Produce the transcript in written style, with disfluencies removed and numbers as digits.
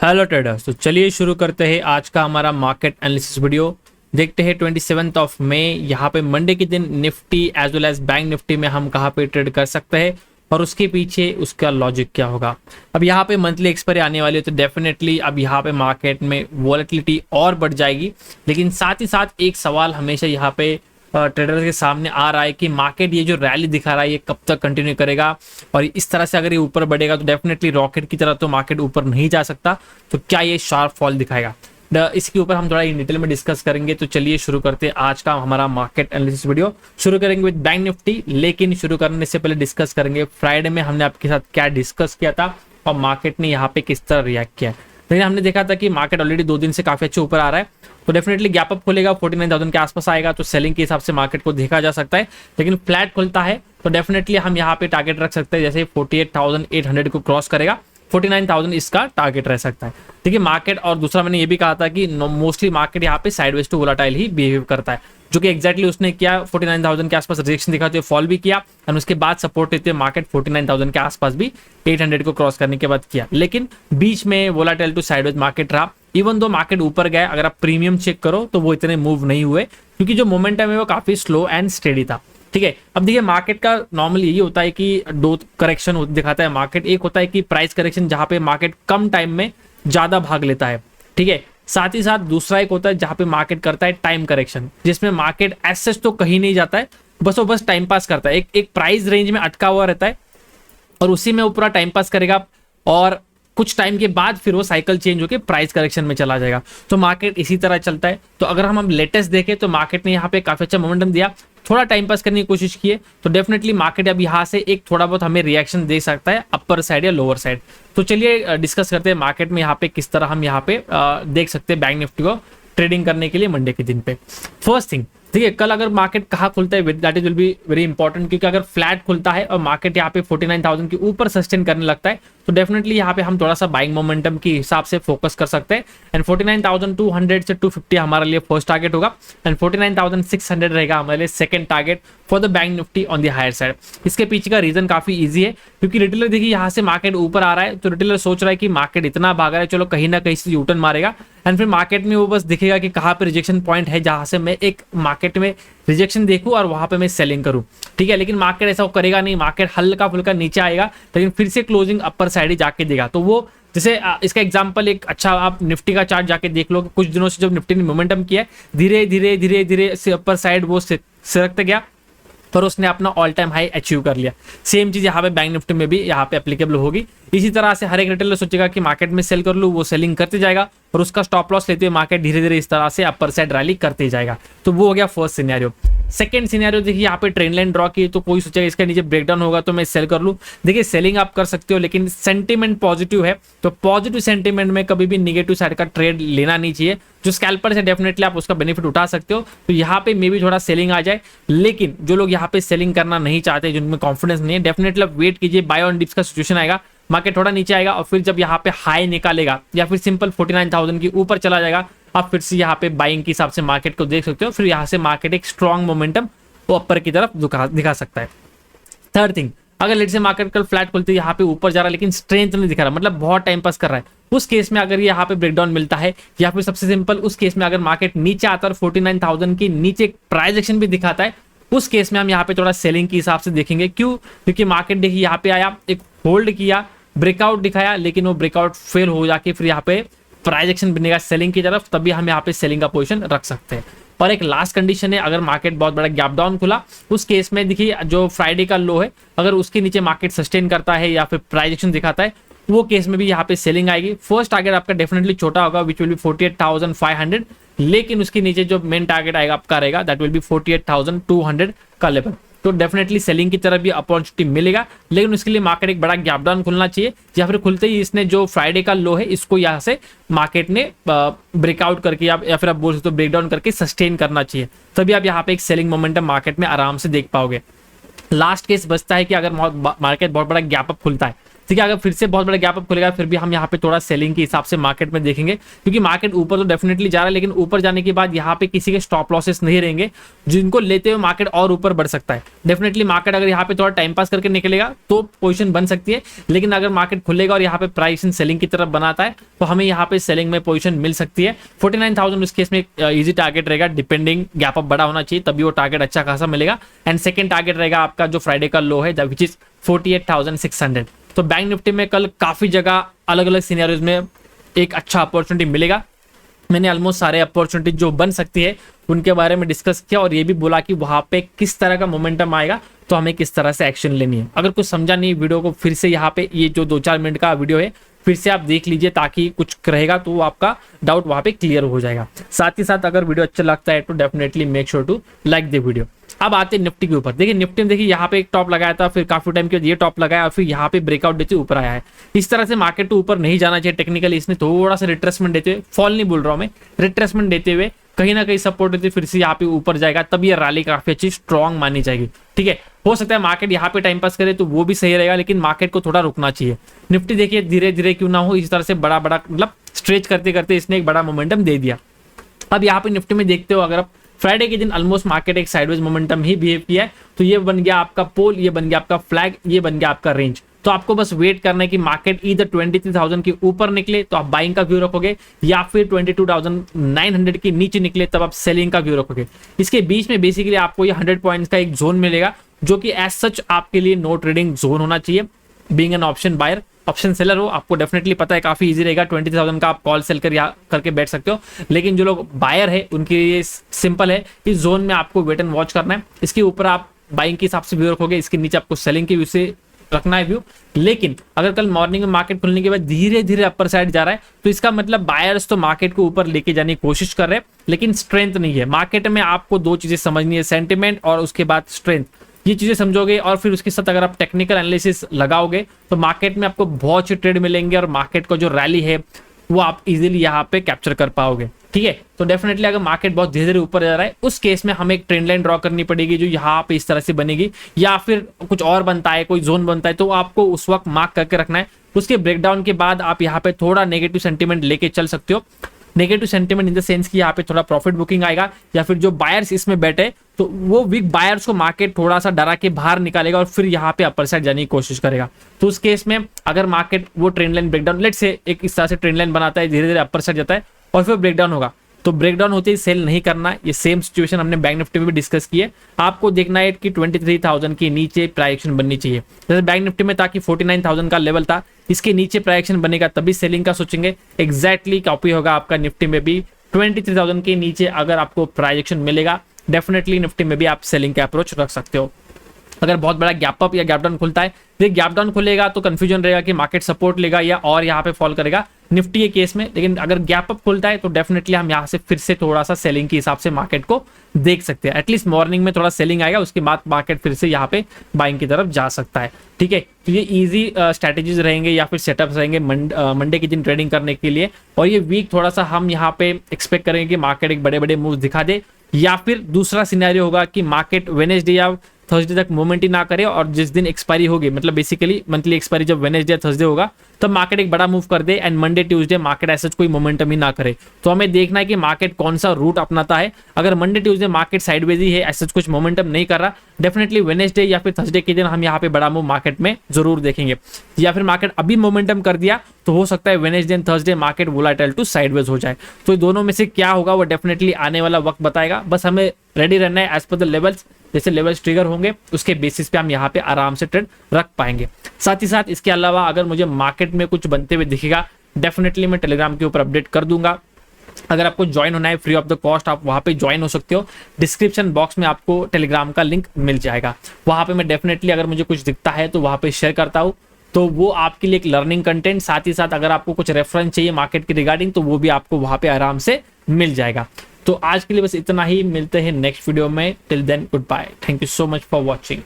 Hello traders. तो चलिए शुरू करते हैं आज का हमारा मार्केट एनालिसिस वीडियो। देखते हैं 27 ऑफ मई यहाँ पे मंडे के दिन Nifty as well as bank Nifty में हम कहाँ पे ट्रेड कर सकते हैं और उसके पीछे उसका लॉजिक क्या होगा। अब यहाँ पे मंथली एक्सपायरी आने वाली है तो डेफिनेटली अब यहाँ पे मार्केट में वॉलेटिलिटी और बढ़ जाएगी। लेकिन साथ ही साथ एक सवाल हमेशा यहाँ पे ट्रेडर के सामने आ रहा है कि मार्केट ये जो रैली दिखा रहा है ये कब तक कंटिन्यू करेगा, और इस तरह से अगर ये ऊपर बढ़ेगा तो डेफिनेटली रॉकेट की तरह तो मार्केट ऊपर नहीं जा सकता। तो क्या ये शार्प फॉल दिखाएगा, इसके ऊपर हम थोड़ा डिटेल में डिस्कस करेंगे। तो चलिए शुरू करते हैं आज का हमारा मार्केट एनालिसिस वीडियो। शुरू करेंगे विद बैंक निफ्टी, लेकिन शुरू करने से पहले डिस्कस करेंगे फ्राइडे में हमने आपके साथ क्या डिस्कस किया था और मार्केट ने यहाँ पे किस तरह रिएक्ट किया है। लेकिन हमने देखा था कि मार्केट ऑलरेडी 2 दिन से काफी अच्छे ऊपर आ रहा है, तो डेफिनेटली गैप अप खुलेगा 49,000 के आसपास आएगा तो सेलिंग के हिसाब से मार्केट को देखा जा सकता है। लेकिन फ्लैट खुलता है तो डेफिनेटली हम यहाँ पे टारगेट रख सकते हैं, जैसे 48,800 को क्रॉस करेगा 49,000 इसका टारगेट रह सकता है। देखिए मार्केट, और दूसरा मैंने ये भी कहा था कि मोस्टली मार्केट यहाँ पे साइडवेज टू वोलेटाइल ही बिहेव करता है, जो कि एग्जैक्टली उसने किया। 49,000 के आसपास रिजेक्शन दिखा तो फॉल भी किया और उसके बाद सपोर्ट लेते हुए मार्केट 49,000 के आसपास भी 800 को क्रॉस करने के बाद किया। लेकिन बीच में वोलेटाइल टू साइडवेज मार्केट रहा। इवन दो मार्केट ऊपर गया, अगर आप प्रीमियम चेक करो तो वो इतने मूव नहीं हुए क्योंकि जो मोमेंटम है वो काफी स्लो एंड स्टेडी था। ठीक है, अब देखिए मार्केट का नॉर्मली यही होता है कि 2 करेक्शन दिखाता है मार्केट। एक होता है कि प्राइस करेक्शन जहां पे मार्केट कम टाइम में ज्यादा भाग लेता है, ठीक है। साथ ही साथ दूसरा एक होता है जहां पे मार्केट करता है टाइम करेक्शन, जिसमें मार्केट एज तो कहीं नहीं जाता है, बस वो बस टाइम पास करता है, एक प्राइस रेंज में अटका हुआ रहता है और उसी में वो पूरा टाइम पास करेगा और कुछ टाइम के बाद फिर वो साइकिल चेंज होकर प्राइस करेक्शन में चला जाएगा। तो मार्केट इसी तरह चलता है। तो अगर हम लेटेस्ट देखें तो मार्केट ने यहाँ पे काफी अच्छा मोमेंटम दिया, थोड़ा टाइम पास करने की कोशिश की है, तो डेफिनेटली मार्केट अब यहाँ से एक थोड़ा बहुत हमें रिएक्शन दे सकता है अपर साइड या लोअर साइड। तो चलिए डिस्कस करते हैं मार्केट में यहाँ पे किस तरह हम यहाँ पे देख सकते हैं बैंक निफ्टी को ट्रेडिंग करने के लिए मंडे के दिन पे। फर्स्ट थिंग, देखिए कल अगर मार्केट कहाँ खुलता है that is will be very important, क्योंकि अगर फ्लैट खुलता है और मार्केट यहाँ पे 49,000 के ऊपर सस्टेन करने लगता है तो डेफिनेटली यहाँ पे हम थोड़ा सा बाइंग मोमेंटम के हिसाब से फोकस कर सकते हैं। एंड 49,200 से 250 हमारे लिए फर्स्ट टारगेट होगा एंड 49,600 रहेगा हमारे लिए second target for the bank Nifty on the higher side. इसके पीछे का रीजन काफी इजी है, क्योंकि रिटेलर देखिए यहाँ से मार्केट ऊपर आ रहा है तो रिटेलर सोच रहा है कि मार्केट इतना भाग रहा है, चलो कहीं ना कहीं से यूटर्न मारेगा एंड फिर मार्केट में वो बस दिखेगा कि कहाँ पे रिजेक्शन पॉइंट है जहां से मैं एक मार्केट में रिजेक्शन देखूं और वहां पे मैं सेलिंग करूं। ठीक है, लेकिन मार्केट ऐसा करेगा नहीं, मार्केट हल्का फुल्का नीचे आएगा लेकिन फिर से क्लोजिंग अपर साइड ही जाके देगा। तो वो जैसे इसका एग्जांपल एक अच्छा आप निफ्टी का चार्ट जाके देख लो, कुछ दिनों से जब निफ्टी ने मोमेंटम किया है धीरे धीरे धीरे धीरे से अपर साइड वो सरकते गया पर उसने अपना ऑल टाइम हाई अचीव कर लिया। सेम चीज यहाँ पे बैंक निफ्टी में भी यहाँ पे एप्लीकेबल होगी। इसी तरह से हर एक रिटेलर सोचेगा कि मार्केट में सेल कर लूं, वो सेलिंग करते जाएगा और उसका स्टॉप लॉस लेते हुए मार्केट धीरे धीरे इस तरह से अपर साइड रैली करते जाएगा। तो वो हो गया फर्स्ट सिनेरियो। सेकंड सिनेरियो देखिए यहाँ पे ट्रेंड लाइन ड्रॉ की तो कोई सोचेगा इसके नीचे ब्रेकडाउन होगा तो मैं सेल कर लूं। देखिए सेलिंग आप कर सकते हो लेकिन सेंटीमेंट पॉजिटिव है, तो पॉजिटिव सेंटीमेंट में कभी भी निगेटिव साइड का ट्रेड लेना नहीं चाहिए। जो स्कैल्पर है डेफिनेटली आप उसका बेनिफिट उठा सकते हो, तो यहाँ पे मे भी थोड़ा सेलिंग आ जाए। लेकिन जो लोग यहाँ पे सेलिंग करना नहीं चाहते, जिनमें कॉन्फिडेंस नहीं है, डेफिनेटली आप वेट कीजिए, बाय ऑन डिप्स का सिचुएशन आएगा, मार्केट थोड़ा नीचे आएगा और फिर जब यहाँ पे हाई निकालेगा या फिर सिंपल 49,000 के ऊपर चला जाएगा, आप फिर से यहाँ पे बाइंग के हिसाब से मार्केट को देख सकते हो। फिर यहाँ से मार्केट एक स्ट्रॉन्ग मोमेंटम वो अपर की तरफ दिखा सकता है। थर्ड थिंग, अगर लेट से मार्केट कल फ्लैट खुलते यहाँ पे ऊपर जा रहा है लेकिन स्ट्रेंथ नहीं दिखा रहा, मतलब बहुत टाइम पास कर रहा है, उस केस में अगर यहाँ पे ब्रेकडाउन मिलता है या फिर सबसे सिंपल उस केस में अगर मार्केट नीचे आता है 49,000 की नीचे प्राइस एक्शन भी दिखाता है, उस केस में हम यहाँ पे थोड़ा सेलिंग के हिसाब से देखेंगे। क्यों? क्योंकि मार्केट देखिए यहाँ पे आया, एक होल्ड किया, ब्रेकआउट दिखाया, लेकिन वो ब्रेकआउट फेल हो जाके फिर यहाँ पे प्राइस एक्शन बनेगा सेलिंग की तरफ, तभी हम यहाँ पे सेलिंग का पोजीशन रख सकते हैं। और एक लास्ट कंडीशन है, अगर मार्केट बहुत बड़ा गैप डाउन खुला उस केस में देखिए जो फ्राइडे का लो है अगर उसके नीचे मार्केट सस्टेन करता है या फिर प्राइस एक्शन दिखाता है, वो केस में भी यहाँ पे सेलिंग आएगी। फर्स्ट टारगेट आपका डेफिनेटली छोटा होगा विच विल बी 48,500, लेकिन उसके नीचे जो मेन टारगेट आएगा आपका रहेगा दैट विल बी 48,200 का लेवल। तो डेफिनेटली सेलिंग की तरफ भी अपॉर्चुनिटी मिलेगा, लेकिन उसके लिए मार्केट एक बड़ा गैप डाउन खुलना चाहिए या फिर खुलते ही इसने जो फ्राइडे का लो है इसको यहाँ से मार्केट ने ब्रेकआउट करके या फिर आप बोल सकते हो ब्रेकडाउन करके सस्टेन करना चाहिए, तभी आप यहाँ पे एक सेलिंग मोमेंटम मार्केट में आराम से देख पाओगे। लास्ट केस बचता है कि अगर मार्केट बहुत बड़ा गैप अप खुलता है, ठीक है। अगर फिर से बहुत बड़ा गैप अप खुलेगा फिर भी हम यहाँ पे थोड़ा सेलिंग के हिसाब से मार्केट में देखेंगे, क्योंकि मार्केट ऊपर तो डेफिनेटली जा रहा है, लेकिन ऊपर जाने के बाद यहाँ पे किसी के स्टॉप लॉसेस नहीं रहेंगे, जिनको लेते हुए मार्केट और ऊपर बढ़ सकता है। डेफिनेटली मार्केट अगर यहाँ पे थोड़ा टाइम पास करके निकलेगा तो पोजीशन बन सकती है, लेकिन अगर मार्केट खुलेगा और यहाँ पे प्राइस सेलिंग की तरफ बनाता है तो हमें यहाँ पे सेलिंग में पोजीशन मिल सकती है। 49,000 इस केस में इजी टारगेट रहेगा, डिपेंडिंग गैप अप बड़ा होना चाहिए तभी वो टारगेट अच्छा खासा मिलेगा। एंड सेकंड टारगेट रहेगा आपका जो फ्राइडे का लो है विच इज 48,600। तो बैंक निफ्टी में कल काफी जगह अलग अलग सिनेरियोज में एक अच्छा अपॉर्चुनिटी मिलेगा। मैंने ऑलमोस्ट सारे अपॉर्चुनिटी जो बन सकती है उनके बारे में डिस्कस किया और ये भी बोला कि वहां पे किस तरह का मोमेंटम आएगा तो हमें किस तरह से एक्शन लेनी है। अगर कुछ समझा नहीं वीडियो को फिर से यहाँ पे ये जो 2-4 मिनट का वीडियो है फिर से आप देख लीजिए, ताकि कुछ रहेगा तो आपका डाउट वहां पे क्लियर हो जाएगा। साथ ही साथ अगर वीडियो अच्छा लगता है तो definitely make sure to like the video. अब आते हैं निफ्टी के ऊपर। देखिए निफ्टी में देखिए यहाँ पे एक टॉप लगाया था, फिर काफी टाइम के बाद ये टॉप लगाया और फिर यहाँ पे ब्रेकआउट देते ऊपर आया है। इस तरह से मार्केट तो ऊपर नहीं जाना चाहिए। टेक्निकली इसने थोड़ा सा रिट्रेसमेंट देते हुए, फॉल नहीं बोल रहा हूं मैं, रिट्रेसमेंट देते हुए कहीं ना कहीं सपोर्ट देते फिर से यहाँ पे ऊपर जाएगा, तब ये रैली काफी अच्छी स्ट्रॉन्ग मानी जाएगी। ठीक है, हो सकता है मार्केट यहाँ पे टाइम पास करे तो वो भी सही रहेगा, लेकिन मार्केट को थोड़ा रुकना चाहिए। निफ्टी देखिए धीरे धीरे क्यों ना हो इस तरह से बड़ा बड़ा मतलब स्ट्रेच करते करते इसने एक बड़ा मोमेंटम दे दिया। अब यहाँ पे निफ्टी में देखते हो, अगर आप फ्राइडे के दिन ऑलमोस्ट मार्केट एक साइडवेज मोमेंटम ही बिहेव किया है, तो ये बन गया आपका पोल, ये बन गया आपका फ्लैग, ये बन गया आपका रेंज। तो आपको बस वेट करना है कि मार्केट इधर 23,000 के ऊपर निकले तो आप बाइंग का व्यू रखोगे, या फिर 22,900 के नीचे निकले तब आप सेलिंग का व्यू रखोगे। इसके बीच में बेसिकली आपको ये 100 पॉइंट्स का एक जोन मिलेगा, जो कि एज सच आपके लिए नो ट्रेडिंग जोन होना चाहिए। Being an option buyer, option seller हो, आपको डेफिनेटली पता है काफी इजी रहेगा। 20,000 का आप कॉल सेल करके बैठ सकते हो, लेकिन जो लोग बायर है उनके लिए सिंपल है, इस जोन में आपको वेट एंड वॉच करना है। इसके ऊपर आप बाइंग के हिसाब से व्यू रखोगे, इसके नीचे आपको सेलिंग के व्यू से रखना है व्यू। लेकिन अगर कल मॉर्निंग में मार्केट खुलने के बाद धीरे धीरे अपर साइड जा रहा है तो इसका मतलब बायर्स तो मार्केट को ऊपर लेके जाने की कोशिश कर रहे हैं, लेकिन स्ट्रेंथ नहीं है। मार्केट में आपको दो चीजें समझनी है, सेंटिमेंट और उसके बाद स्ट्रेंथ। ये चीजें समझोगे और फिर उसके साथ अगर आप टेक्निकल एनालिसिस लगाओगे तो मार्केट में आपको बहुत अच्छे ट्रेड मिलेंगे और मार्केट का जो रैली है वो आप इजीली यहाँ पे कैप्चर कर पाओगे। ठीक है, तो डेफिनेटली अगर मार्केट बहुत धीरे धीरे ऊपर जा रहा है उस केस में हमें एक ट्रेंड लाइन ड्रॉ करनी पड़ेगी जो यहाँ पे इस तरह से बनेगी, या फिर कुछ और बनता है, कोई जोन बनता है, तो आपको उस वक्त मार्क करके रखना है। उसके ब्रेकडाउन के बाद आप यहाँ पे थोड़ा नेगेटिव सेंटीमेंट लेके चल सकते हो। Negative sentiment in the sense कि यहाँ पे थोड़ा प्रॉफिट बुकिंग आएगा, या फिर जो बायर्स इसमें बैठे तो वो वीक बायर्स को मार्केट थोड़ा सा डरा के बाहर निकालेगा और फिर यहाँ पे अपर साइड जाने की कोशिश करेगा। तो उस केस में अगर मार्केट वो ट्रेंड लाइन ब्रेकडाउन, लेट से एक इस तरह से ट्रेंड लाइन बनाता है, धीरे धीरे अपर साइड जाता है और फिर ब्रेकडाउन होगा, तो ब्रेकडाउन होते ही सेल नहीं करना है। ये सेम सिचुएशन हमने बैंक निफ्टी में भी डिस्कस की है। आपको देखना है कि 23,000 के नीचे प्राइस बननी चाहिए। जैसे बैंक निफ्टी में ताकि 49,000 का लेवल था, इसके नीचे प्राइस बनेगा तभी सेलिंग का सोचेंगे। एग्जैक्टली कॉपी होगा आपका निफ्टी में भी। 23,000 के नीचे अगर आपको प्राइजेक्शन मिलेगा डेफिनेटली निफ्टी में भी आप सेलिंग का अप्रोच रख सकते हो। अगर बहुत बड़ा गैप अप या गैप डाउन खुलता है, तो गैप डाउन खुलेगा तो कंफ्यूजन रहेगा कि मार्केट सपोर्ट लेगा या और यहाँ पे फॉल करेगा निफ्टी के केस में। लेकिन अगर गैप अप खुलता है तो डेफिनेटली हम यहाँ से फिर से थोड़ा सा सेलिंग के हिसाब से मार्केट को देख सकते हैं। एटलीस्ट मॉर्निंग में थोड़ा सेलिंग आएगा, उसके बाद मार्केट फिर से यहाँ पे बाइंग की तरफ जा सकता है। ठीक है, तो ये इजी स्ट्रैटेजीज रहेंगे या फिर सेटअप्स रहेंगे मंडे के दिन ट्रेडिंग करने के लिए। और ये वीक थोड़ा सा हम यहाँ पे एक्सपेक्ट करेंगे कि मार्केट एक बड़े बड़े मूव दिखा दे, या फिर दूसरा सिनेरियो होगा कि मार्केट वेडनेसडे या थर्सडे तक मूवमेंट ही ना करे और जिस दिन एक्सपायरी होगी, मतलब बेसिकली मंथली एक्सपायरी जब वेडनेसडे या थर्सडे होगा तब मार्केट एक बड़ा मूव कर दे एंड मंडे ट्यूसडे मार्केट ऐसा कोई मोमेंटम ही ना करे। तो हमें देखना है कि मार्केट कौन सा रूट अपनाता है। अगर मंडे ट्यूसडे मार्केट साइडवेज ही है, ऐसा कुछ मोमेंटम नहीं कर रहा, डेफिनेटली वेडनेसडे या फिर थर्सडे के दिन हम यहाँ पे बड़ा मूव मार्केट में जरूर देखेंगे। या फिर मार्केट अभी मोमेंटम कर दिया तो हो सकता है Wednesday and Thursday market volatile to sideways हो जाए। तो दोनों में से क्या होगा वो डेफिनेटली आने वाला वक्त बताएगा। बस हमें रेडी रहना है एज पर द लेवल्स, जैसे लेवल्स ट्रिगर होंगे उसके बेसिस पे हम यहाँ पे आराम से ट्रेड रख पाएंगे। साथ ही साथ इसके अलावा अगर मुझे मार्केट में कुछ बनते हुए दिखेगा डेफिनेटली मैं टेलीग्राम के ऊपर अपडेट कर दूंगा। अगर आपको ज्वाइन होना है फ्री ऑफ द कॉस्ट आप वहां पे ज्वाइन हो सकते हो। डिस्क्रिप्शन बॉक्स में आपको टेलीग्राम का लिंक मिल जाएगा। वहां पे मैं डेफिनेटली अगर मुझे कुछ दिखता है तो वहां पे शेयर करता हूँ, तो वो आपके लिए एक लर्निंग कंटेंट। साथ ही साथ अगर आपको कुछ रेफरेंस चाहिए मार्केट के रिगार्डिंग तो वो भी आपको वहां पे आराम से मिल जाएगा। तो आज के लिए बस इतना ही, मिलते हैं नेक्स्ट वीडियो में। Till then goodbye, thank you so much for watching.